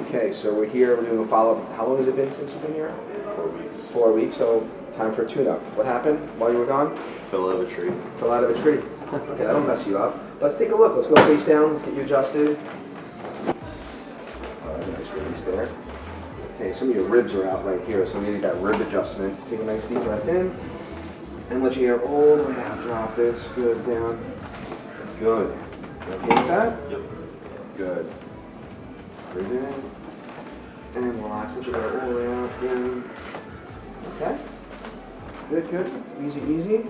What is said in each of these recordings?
Okay, so we're here, we're doing a follow-up. How long has it been since you've been here? 4 weeks. 4 weeks, so time for a tune-up. What happened while you were gone? Fell out of a tree. Fell out of a tree. Okay, that'll mess you up. Let's take a look. Let's go face down. Let's get you adjusted. There's a nice release there. Okay, some of your ribs are out right here, so we need that rib adjustment. Take a nice deep breath in. And let your hair all the way out. Drop this. Good. Down. Good. You okay with that? Yep. Good. Breathe in. And relax. Let your hair all the way out. Down. Okay. Good. Easy.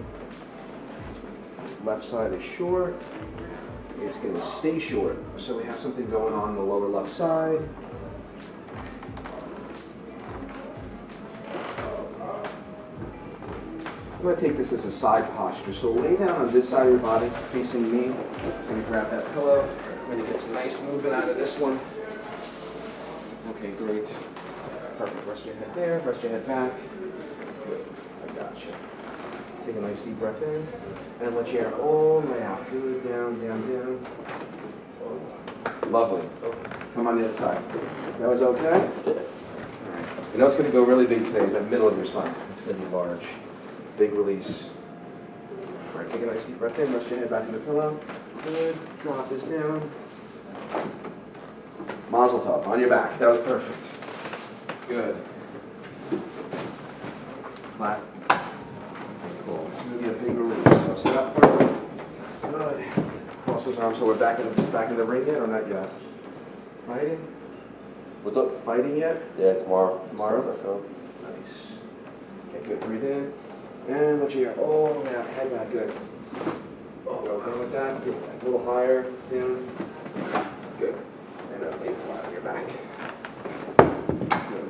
Left side is short. It's going to stay short. So we have something going on the lower left side. I'm going to take this as a side posture. So lay down on this side of your body, facing me. So you grab that pillow. I'm going to get some nice movement out of this one. Okay, great. Perfect. Rest your head there. Rest your head back. Good. I got you. Take a nice deep breath in. And let your hair all the way out. Good. Down. Lovely. Come on the other side. That was okay? All right. You know it's going to go really big today is that middle of your spine. It's going to be large. Big release. All right, take a nice deep breath in. Rest your head back in the pillow. Good. Drop this down. Mazel tov. On your back. That was perfect. Good. Flat. Cool. This is going to be a big release. So sit up for it. Good. Cross those arms. So we're back in the ring yet or not yet? Fighting? What's up? Fighting yet? Yeah, tomorrow. Tomorrow? Nice. Okay, good. Breathe in. And let your hair all the way out. Head back. Good. Okay with that? Good. A little higher. Down. Good. And then lay flat on your back. Good.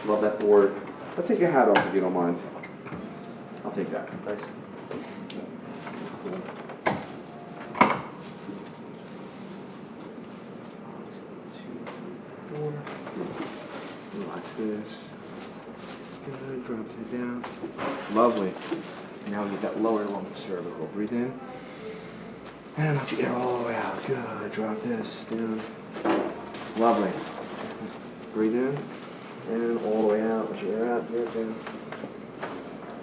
Love that board. Let's take your hat off if you don't mind. I'll take that. Nice. 2, 4. Relax this. Good. Drop it down. Lovely. Now we get that lower lumbar cervical. Breathe in. And let your air all the way out. Good. Drop this down. Lovely. Breathe in. And all the way out. Let your air out. Good. Down.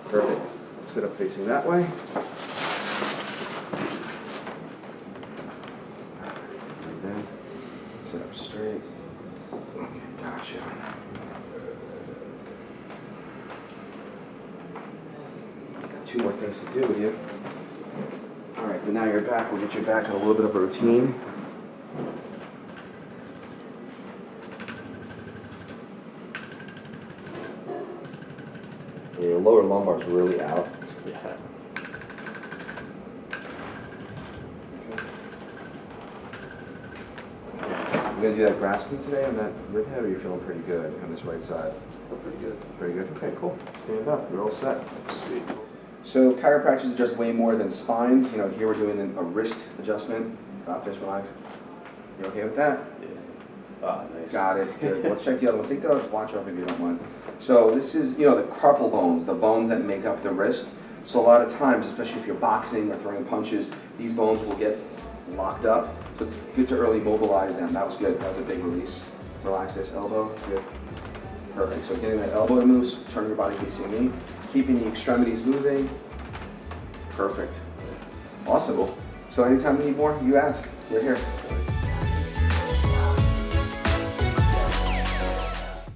Perfect. Sit up facing that way. Breathe in. Sit up straight. Okay, gotcha. Got 2 more things to do with you. All right, but now you're back. We'll get you back in a little bit of a routine. Yeah, your lower lumbar's really out. Yeah. You gonna do that graston today on that rib head, or are you feeling pretty good on this right side? Pretty good. Pretty good. Okay, cool. Stand up. You're all set. Sweet. So chiropractors adjust way more than spines. You know, here we're doing a wrist adjustment. Drop this, relax. You okay with that? Yeah. Ah, nice. Got it. Good. Let's check the other one. Take the other watch off if you don't mind. So this is, you know, the carpal bones, the bones that make up the wrist. So a lot of times, especially if you're boxing or throwing punches, these bones will get locked up. So it's good to early mobilize them. That was good. That was a big release. Relax this elbow. Good. Perfect. So getting that elbow to move, turn your body facing me, keeping the extremities moving. Perfect. Awesome. So anytime you need more, you ask. We're here.